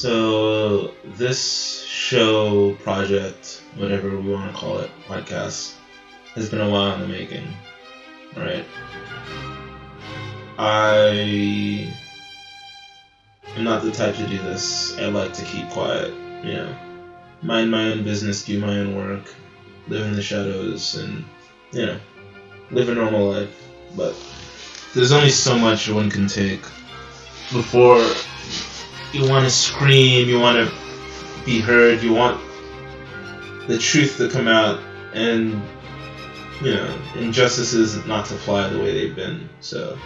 So this show, project, whatever we want to call it, podcast, has been a while in the making, right? I am not the type to do this. I like to keep quiet, you know, mind my own business, do my own work, live in the shadows, and, you know, live a normal life. But there's only so much one can take before you want to scream, you want to be heard, you want the truth to come out, and, you know, injustices not to fly the way they've been. So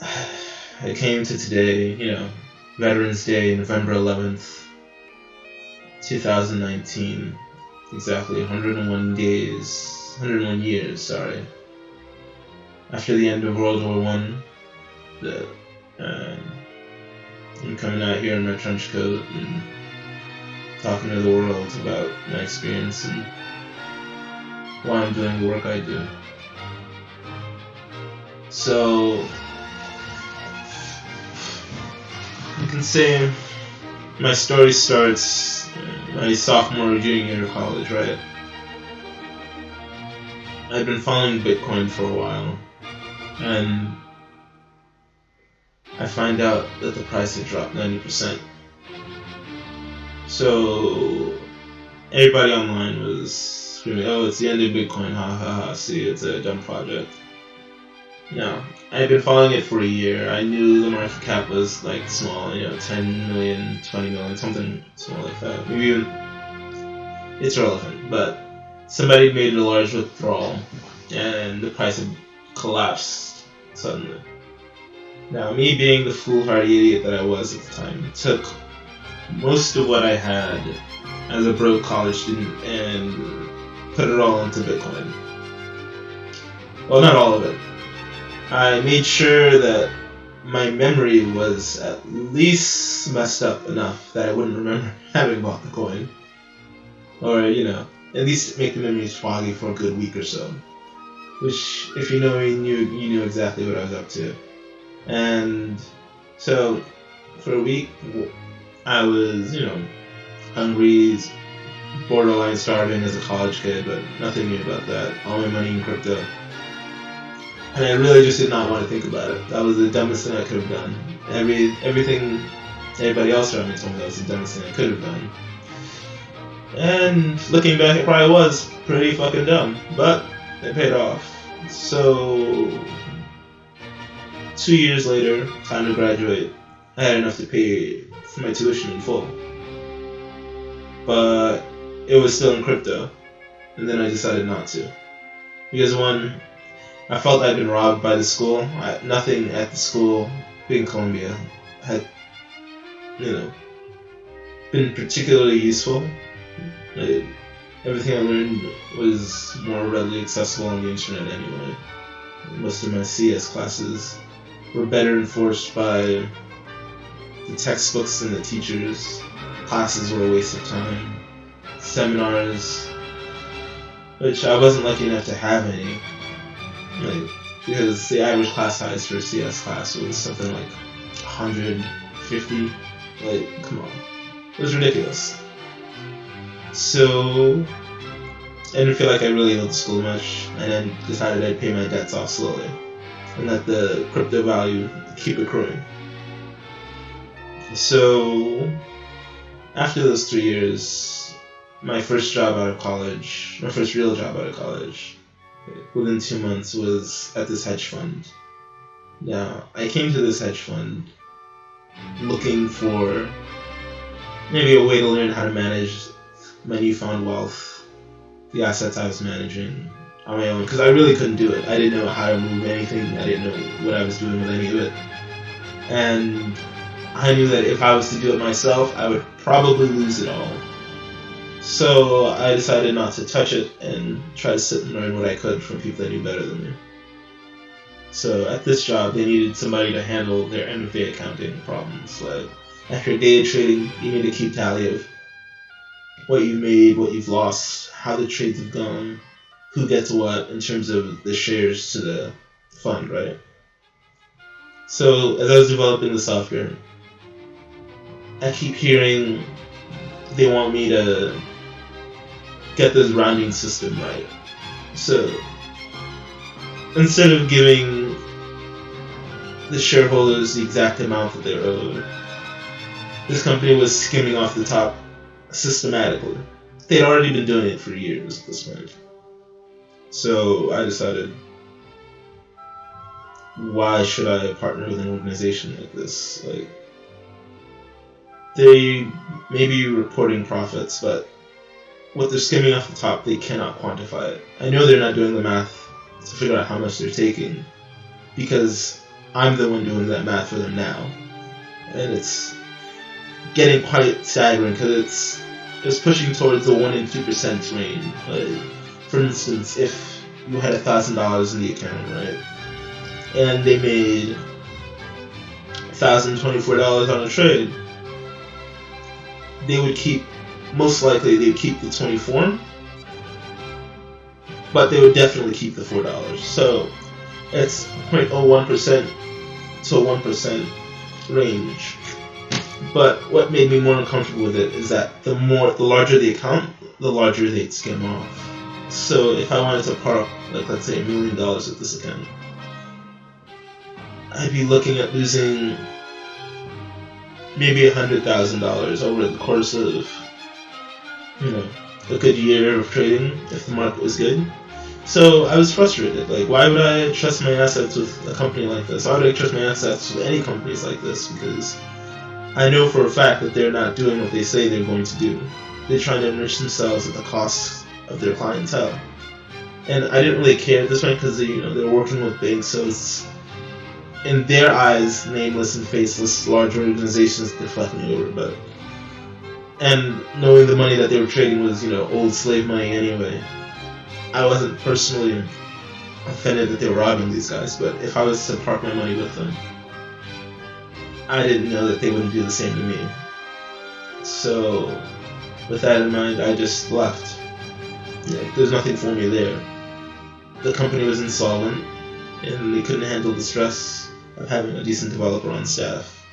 I came to today, you know, Veterans Day, November 11th, 2019, exactly 101 days, 101 years, sorry, after the end of World War One. I'm coming out here in my trench coat and talking to the world about my experience and why I'm doing the work I do. So, you can say my story starts my sophomore or junior year of college, right? I've been following Bitcoin for a while, and I find out that the price had dropped 90%. So everybody online was screaming, "Oh, it's the end of Bitcoin, ha ha ha, see, it's a dumb project." No, I had been following it for a year. I knew the market cap was like small, you know, 10 million, 20 million, something small like that. Maybe even, it's relevant, but somebody made a large withdrawal and the price had collapsed suddenly. Now, me being the foolhardy idiot that I was at the time, took most of what I had as a broke college student and put it all into Bitcoin. Well, not all of it. I made sure that my memory was at least messed up enough that I wouldn't remember having bought the coin. Or, you know, at least make the memories foggy for a good week or so. Which, if you know me, you knew exactly what I was up to. And so, for a week, I was, you know, hungry, borderline starving as a college kid, but nothing new about that. All my money in crypto. And I really just did not want to think about it. That was the dumbest thing I could have done. Everything everybody else around me told me that was the dumbest thing I could have done. And looking back, it probably was pretty fucking dumb, but it paid off. So 2 years later, time to graduate, I had enough to pay for my tuition in full. But it was still in crypto, and then I decided not to. Because one, I felt I'd been robbed by the school. Nothing at the school, being Columbia, had, you know, been particularly useful. Like, everything I learned was more readily accessible on the internet anyway. Most of my CS classes were better enforced by the textbooks and the teachers. Classes were a waste of time. Seminars, which I wasn't lucky enough to have any, like, because the average class size for a CS class was something like 150. Like, come on, it was ridiculous. So I didn't feel like I really owed the school much, and then decided I'd pay my debts off slowly and let the crypto value keep accruing. So after those 3 years, my first real job out of college, within 2 months, was at this hedge fund. Now, I came to this hedge fund looking for maybe a way to learn how to manage my newfound wealth, the assets I was managing on my own, because I really couldn't do it. I didn't know how to move anything. I didn't know what I was doing with any of it. And I knew that if I was to do it myself, I would probably lose it all. So I decided not to touch it and try to sit and learn what I could from people that knew better than me. So at this job, they needed somebody to handle their end-of-day accounting problems. Like, after day trading, you need to keep tally of what you've made, what you've lost, how the trades have gone, who gets what in terms of the shares to the fund, right? So as I was developing the software, I keep hearing they want me to get this rounding system right. So instead of giving the shareholders the exact amount that they're owed, this company was skimming off the top systematically. They'd already been doing it for years at this point. So I decided, why should I partner with an organization like this? Like, they may be reporting profits, but what they're skimming off the top, they cannot quantify it. I know they're not doing the math to figure out how much they're taking, because I'm the one doing that math for them now. And it's getting quite staggering, because it's pushing towards the 1 in 2% range. Like, for instance, if you had $1,000 in the account, right, and they made $1,024 on a trade, they would keep, most likely they'd keep the 24, but they would definitely keep the $4. So it's 0.01% to 1% range. But what made me more uncomfortable with it is that the larger the account, the larger they'd skim off. So if I wanted to park, like, let's say $1 million with this account, I'd be looking at losing maybe $100,000 over the course of, a good year of trading if the market was good. So I was frustrated. Like, why would I trust my assets with a company like this? Why would I trust my assets with any companies like this? Because I know for a fact that they're not doing what they say they're going to do. They're trying to enrich themselves at the cost of their clientele. And I didn't really care at this point because they're working with banks, so it's, in their eyes, nameless and faceless large organizations they're fucking over. And knowing the money that they were trading was, old slave money anyway, I wasn't personally offended that they were robbing these guys. But if I was to park my money with them, I didn't know that they wouldn't do the same to me. So with that in mind, I just left. There's nothing for me there. The company was insolvent, and they couldn't handle the stress of having a decent developer on staff,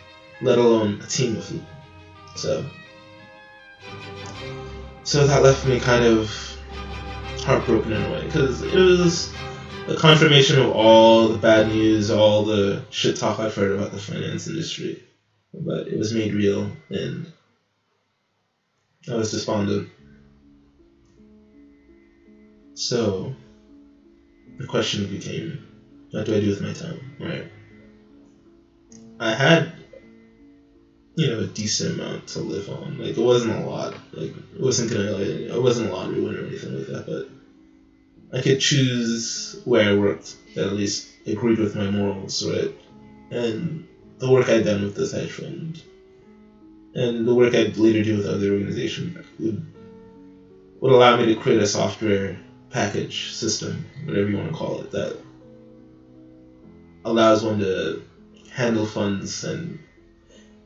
let alone a team of them. So that left me kind of heartbroken in a way, because it was a confirmation of all the bad news, all the shit talk I've heard about the finance industry. But it was made real, and I was despondent. So the question became, what do I do with my time, right? I had, a decent amount to live on. Like, it wasn't a lot. Like, it wasn't a lottery win or anything like that, but I could choose where I worked that at least agreed with my morals, right? And the work I'd done with this hedge fund, and the work I'd later do with other organizations would allow me to create a software package system, whatever you want to call it, that allows one to handle funds and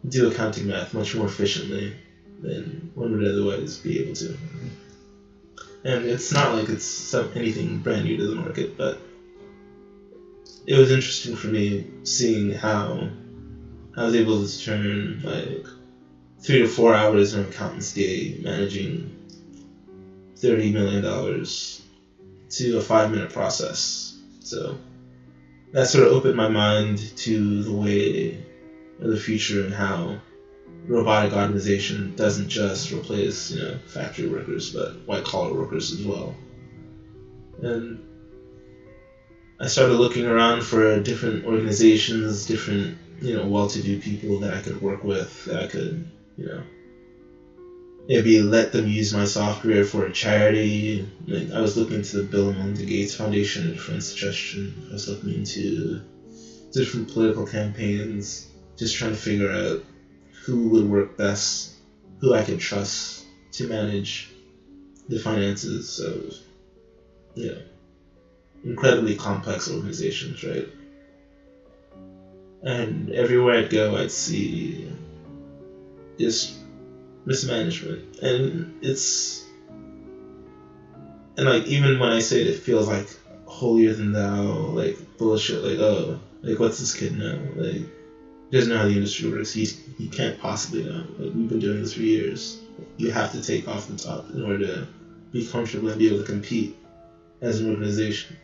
do accounting math much more efficiently than one would otherwise be able to. And it's not like it's anything brand new to the market, but it was interesting for me seeing how I was able to turn like 3 to 4 hours in an accountant's day managing $30 million to a 5-minute process. So that sort of opened my mind to the way of the future and how robotic automation doesn't just replace, factory workers, but white-collar workers as well. And I started looking around for different organizations, different, well-to-do people that I could work with, that I could, maybe let them use my software for a charity. Like, I was looking into the Bill and Melinda Gates Foundation for suggestion. I was looking into different political campaigns, just trying to figure out who would work best, who I could trust to manage the finances of, incredibly complex organizations, right? And everywhere I'd go, I'd see just mismanagement, and like, even when I say it feels like holier than thou, like bullshit, like, oh, like, what's this kid know? Like, doesn't know how the industry works. He can't possibly know. Like, we've been doing this for years. You have to take off the top in order to be comfortable and be able to compete as an organization.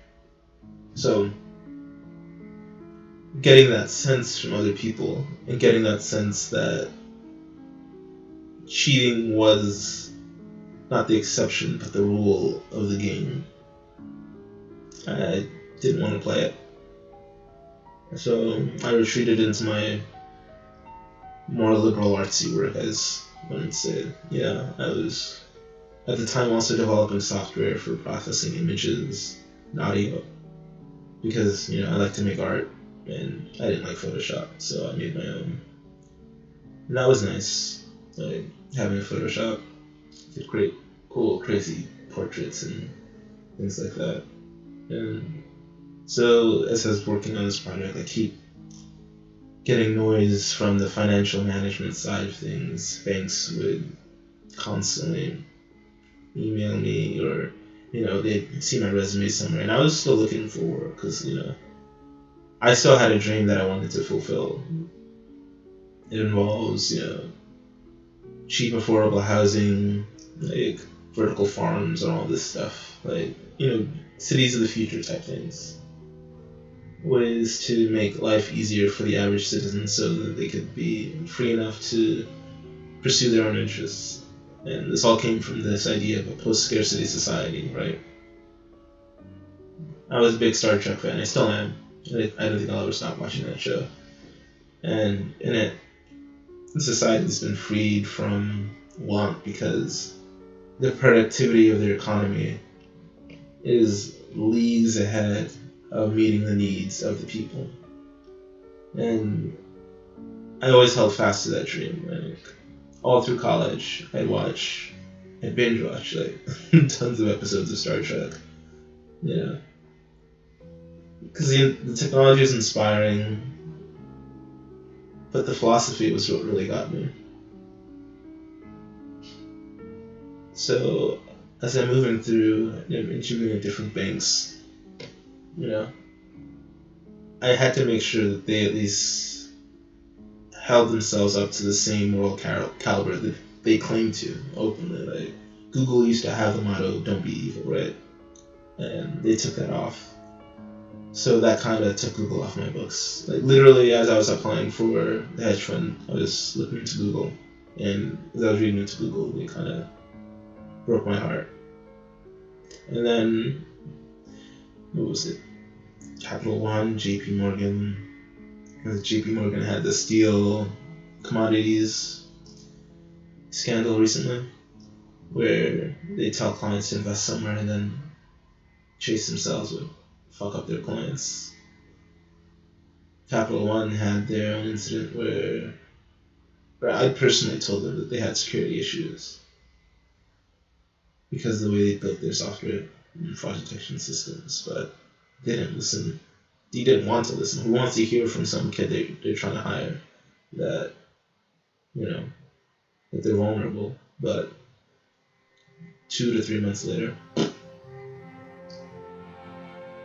So, getting that sense from other people and getting that sense that cheating was not the exception but the rule of the game, I didn't want to play it. So I retreated into my more liberal artsy work, as one would say. Yeah, I was at the time also developing software for processing images and audio, because I like to make art and I didn't like Photoshop, so I made my own. And that was nice, like having a Photoshop to create cool, crazy portraits and things like that. And so as I was working on this project, I keep getting noise from the financial management side of things. Banks would constantly email me, or they'd see my resume somewhere, and I was still looking for work because I still had a dream that I wanted to fulfill. It involves cheap, affordable housing, like vertical farms and all this stuff, like cities of the future type things. Ways to make life easier for the average citizen so that they could be free enough to pursue their own interests. And this all came from this idea of a post-scarcity society, right? I was a big Star Trek fan. I still am. I don't think I'll ever stop watching that show. And in it, society's been freed from want because the productivity of their economy is leagues ahead of meeting the needs of the people. And I always held fast to that dream. Like, all through college, I'd binge watch like tons of episodes of Star Trek. Because the technology is inspiring, but the philosophy was what really got me. So as I'm moving through, interviewing at different banks, I had to make sure that they at least held themselves up to the same moral caliber that they claim to openly. Like, Google used to have the motto, "Don't be evil," right? And they took that off. So that kind of took Google off my books. Like, literally, as I was applying for the hedge fund, I was looking into Google, and as I was reading into Google, it kind of broke my heart. And then, what was it? Capital One, JP Morgan. Because JP Morgan had the steel commodities scandal recently, where they tell clients to invest somewhere and then chase themselves with fuck up their clients. Capital One had their own incident where I personally told them that they had security issues because of the way they built their software and fraud detection systems, but they didn't listen. They didn't want to listen. Who wants to hear from some kid they're trying to hire that, that they're vulnerable? But 2 to 3 months later,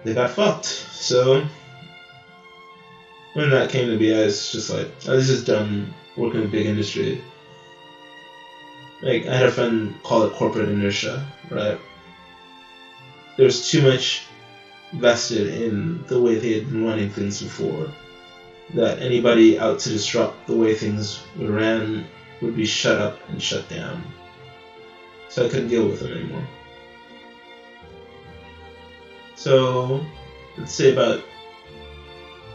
they got fucked. So when that came to be, I was just like, I was just done working in a big industry. Like, I had a friend call it corporate inertia, right? There's too much vested in the way they had been running things before, that anybody out to disrupt the way things were ran would be shut up and shut down. So I couldn't deal with them anymore. So, let's say about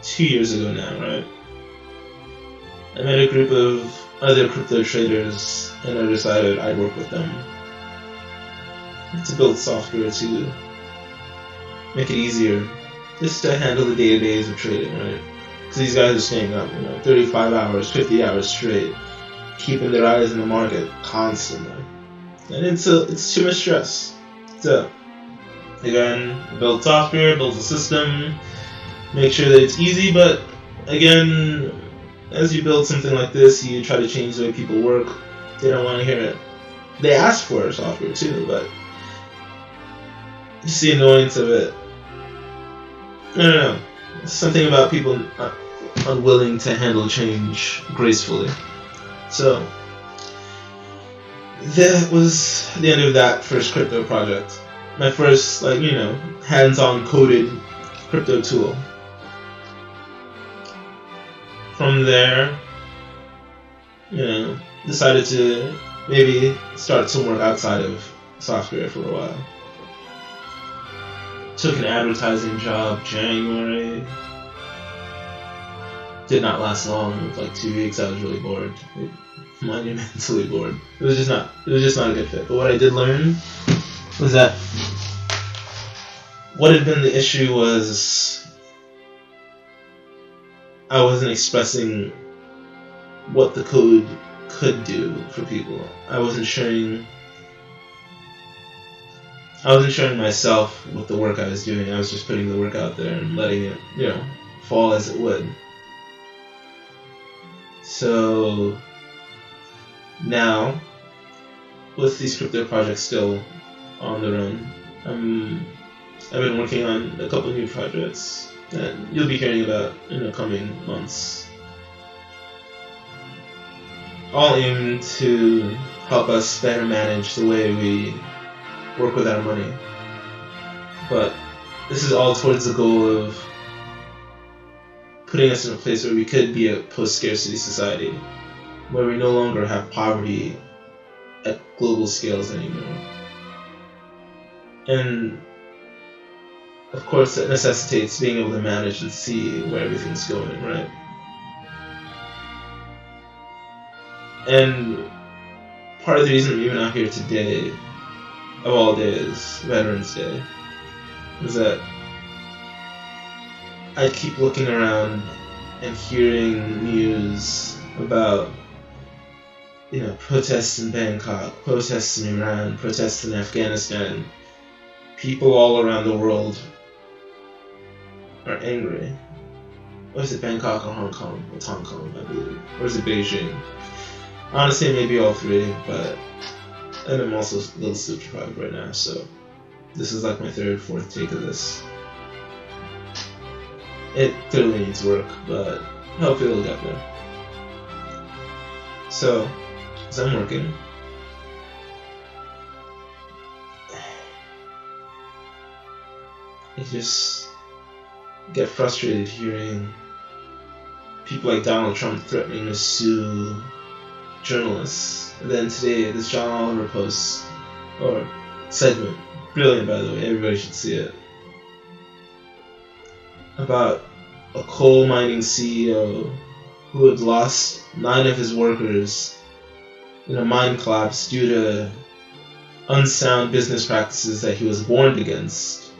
2 years ago now, right? I met a group of other crypto traders, and I decided I'd work with them to build software to make it easier just to handle the day-to-days of trading, right? Because these guys are staying up, 35 hours, 50 hours straight, keeping their eyes in the market constantly. And it's too much stress. So, again, build software, build a system, make sure that it's easy, but again, as you build something like this, you try to change the way people work. They don't want to hear it. They ask for software too, but just the annoyance of it. I don't know. Something about people unwilling to handle change gracefully. So that was the end of that first crypto project. My first, hands-on coded crypto tool. From there, decided to maybe start some work outside of software for a while. Took an advertising job January. Did not last long. Like 2 weeks, I was really bored. Monumentally bored. It was just not a good fit. But what I did learn was that what had been the issue was I wasn't expressing what the code could do for people. I wasn't sharing myself with the work I was doing. I was just putting the work out there and letting it, fall as it would. So now, with these crypto projects still on their own, I've been working on a couple new projects that you'll be hearing about in the coming months. All aimed to help us better manage the way we work with our money. But this is all towards the goal of putting us in a place where we could be a post-scarcity society, where we no longer have poverty at global scales anymore. And of course that necessitates being able to manage and see where everything's going, right? And part of the reason I'm even out here today, of all days, Veterans Day, is that I keep looking around and hearing news about, protests in Bangkok, protests in Iran, protests in Afghanistan. People all around the world are angry. Or is it Bangkok or Hong Kong? It's Hong Kong, I believe. Or is it Beijing? Honestly, maybe all three, but and I'm also a little sleep deprived right now, so this is like my third, fourth take of this. It clearly needs work, but hopefully it'll get there. So, as I'm working, I just get frustrated hearing people like Donald Trump threatening to sue journalists. And then today, this John Oliver post, or segment, brilliant by the way, everybody should see it, about a coal mining CEO who had lost 9 of his workers in a mine collapse due to unsound business practices that he was warned against,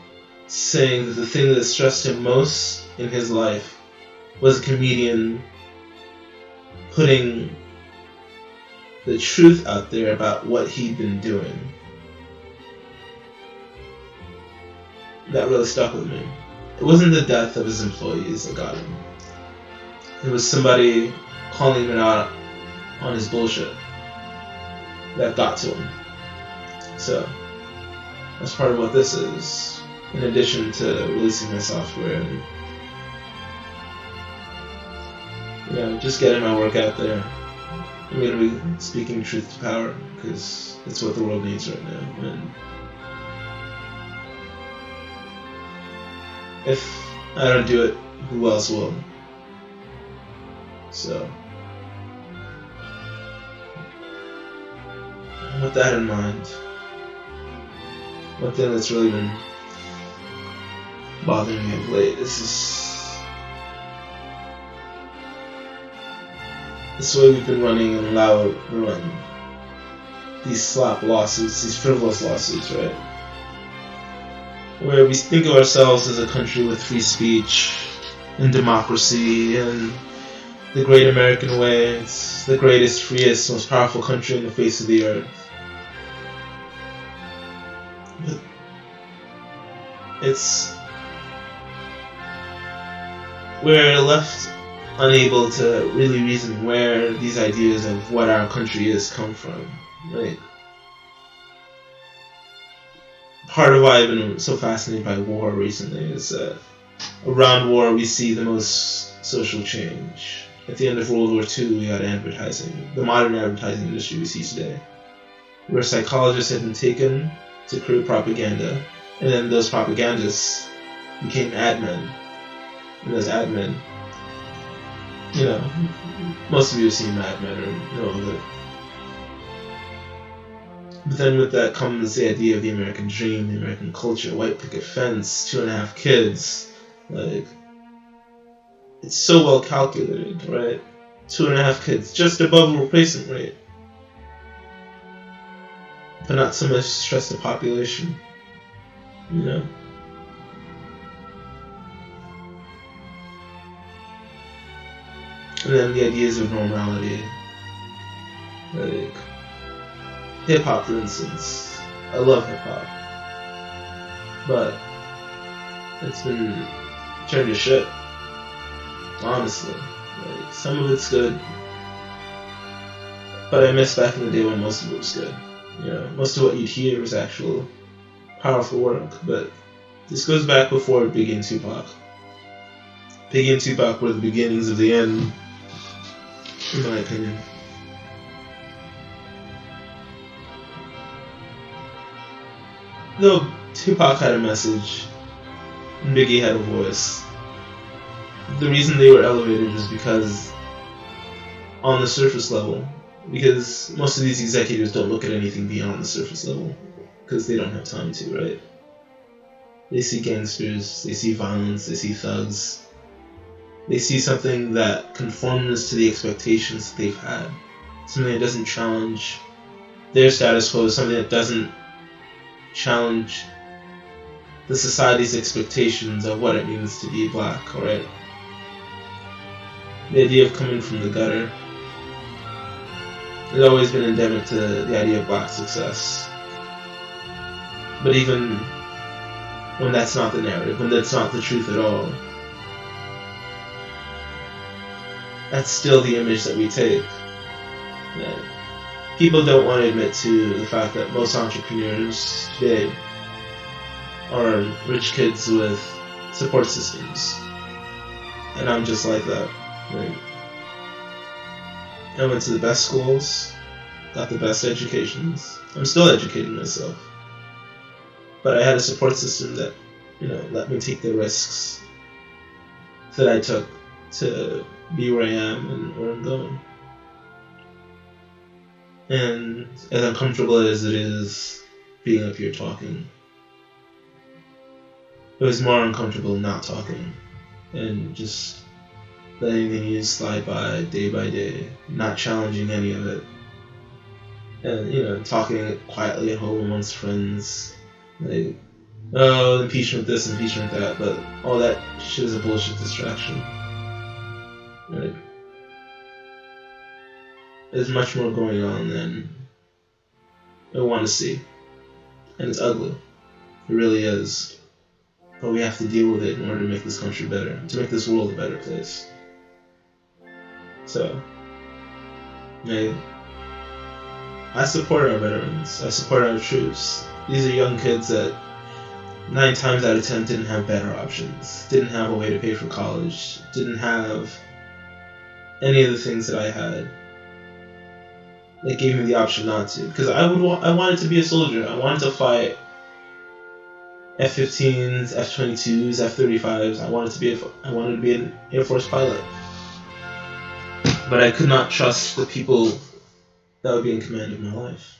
saying that the thing that stressed him most in his life was a comedian putting the truth out there about what he'd been doing. That really stuck with me. It wasn't the death of his employees that got him. It was somebody calling him out on his bullshit that got to him. So, that's part of what this is, in addition to releasing my software and just getting my work out there. I'm going to be speaking truth to power, because it's what the world needs right now. And if I don't do it, who else will? So, with that in mind, one thing that's really been bothering me of late is this way we've been running and allowed to run these slap lawsuits, these frivolous lawsuits, right? Where we think of ourselves as a country with free speech and democracy and the great American way. It's the greatest, freest, most powerful country on the face of the earth. But we're left unable to really reason where these ideas of what our country is come from, right? Part of why I've been so fascinated by war recently is that around war we see the most social change. At the end of World War II, we had advertising, the modern advertising industry we see today, where psychologists had been taken to create propaganda, and then those propagandists became ad men. And those ad men, most of you have seen Mad Men or know of it. But then with that comes the idea of the American dream, the American culture, white picket fence, 2.5 kids. Like, it's so well calculated, right? 2.5 kids, just above the replacement rate. But not so much stress the population, And then the ideas of normality. Like, hip-hop, for instance. I love hip-hop. But it's been turned to shit. Honestly. Like, some of it's good. But I miss back in the day when most of it was good. Most of what you'd hear was actual powerful work. But this goes back before Biggie and Tupac. Biggie and Tupac were the beginnings of the end, in my opinion. Though Tupac had a message, and Biggie had a voice, the reason they were elevated is because, on the surface level, because most of these executives don't look at anything beyond the surface level, because they don't have time to, right? They see gangsters, they see violence, they see thugs. They see something that conforms to the expectations that they've had. Something that doesn't challenge their status quo, something that doesn't challenge the society's expectations of what it means to be black, alright? The idea of coming from the gutter has always been endemic to the idea of black success. But even when that's not the narrative, when that's not the truth at all, that's still the image that we take. That people don't want to admit to the fact that most entrepreneurs today are rich kids with support systems. And I'm just like that. Right? I went to the best schools, got the best educations. I'm still educating myself. But I had a support system that, let me take the risks that I took to be where I am and where I'm going. And as uncomfortable as it is being up here talking, it was more uncomfortable not talking and just letting the news slide by day, not challenging any of it. And, talking quietly at home amongst friends, like, oh, impeachment this, impeachment that, but all that shit is a bullshit distraction. Right? There's much more going on than I want to see. And it's ugly. It really is. But we have to deal with it in order to make this country better, to make this world a better place. So, I support our veterans. I support our troops. These are young kids that 9 times out of 10 didn't have better options, didn't have a way to pay for college, didn't have any of the things that I had. They gave me the option not to, because I wanted to be a soldier. I wanted to fight F-15s, F-22s, F-35s. I wanted to be an Air Force pilot. But I could not trust the people that would be in command of my life.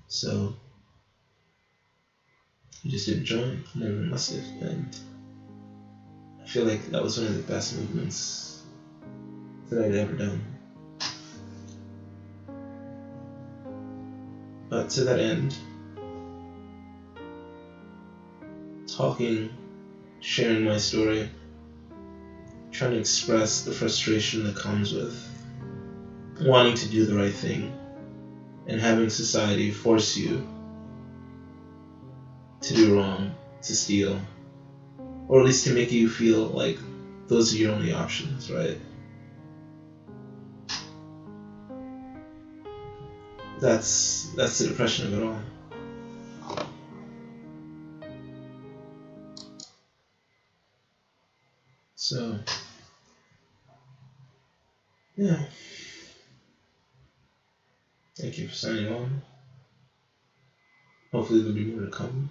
So I just didn't join. Never must have. And I feel like that was one of the best movements that I'd ever done. But to that end, talking, sharing my story, trying to express the frustration that comes with wanting to do the right thing and having society force you to do wrong, to steal, or at least to make you feel like those are your only options, right? That's the depression of it all. So yeah, thank you for signing on. Hopefully there'll be more to come.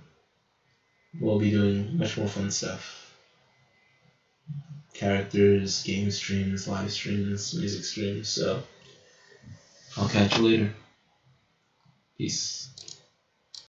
We'll be doing much more fun stuff. Characters, game streams, live streams, music streams. So I'll catch you later. Peace.